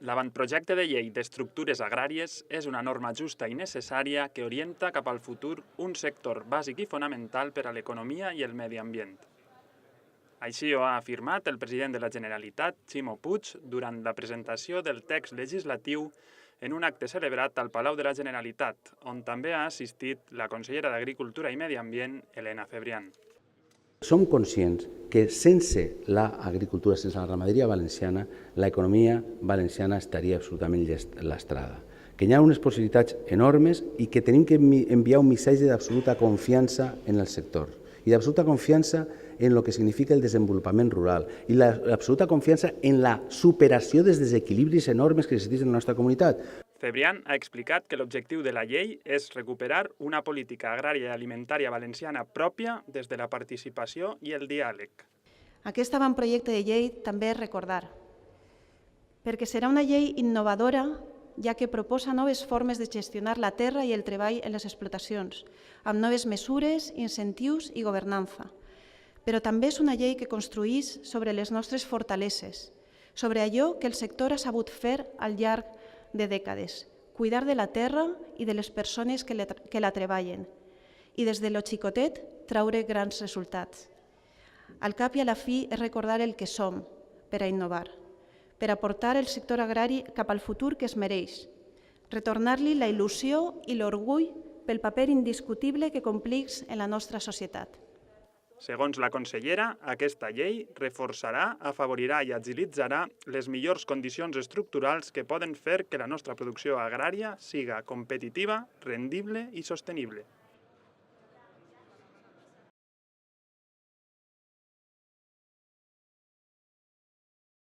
L'avantprojecte de llei d'estructures agràries és una norma justa i necessària que orienta cap al futur un sector bàsic i fonamental per a l'economia i el medi ambient. Així ho ha afirmat el president de la Generalitat, Ximo Puig, durant la presentació del text legislatiu en un acte celebrat al Palau de la Generalitat, on també ha assistit la consellera d'Agricultura i Medi Ambient, Elena Cebrián. Som conscients que sense l'agricultura, sense la ramaderia valenciana, l'economia valenciana estaria absolutament lastrada. Que hi ha unes possibilitats enormes i que tenim que enviar un missatge d'absoluta confiança en el sector i d'absoluta confiança en el que significa el desenvolupament rural i l'absoluta confiança en la superació dels desequilibris enormes que existeixen en la nostra comunitat. Cebrián ha explicat que l'objectiu de la llei és recuperar una política agrària i alimentària valenciana pròpia des de la participació i el diàleg. Aquest avantprojecte de llei també és recordar, perquè serà una llei innovadora, ja que proposa noves formes de gestionar la terra i el treball en les explotacions, amb noves mesures, incentius i governança. Però també és una llei que construïx sobre les nostres fortaleses, sobre allò que el sector ha sabut fer al llarg de dècades, cuidar de la terra i de les persones que la treballen, i des de lo xicotet traure grans resultats. Al cap i a la fi és recordar el que som per a innovar, per a portar el sector agrari cap al futur que es mereix, retornar-li la il·lusió i l'orgull pel paper indiscutible que complix en la nostra societat. Segons la consellera, aquesta llei reforçarà, afavorirà i agilitzarà les millors condicions estructurals que poden fer que la nostra producció agrària siga competitiva, rendible i sostenible.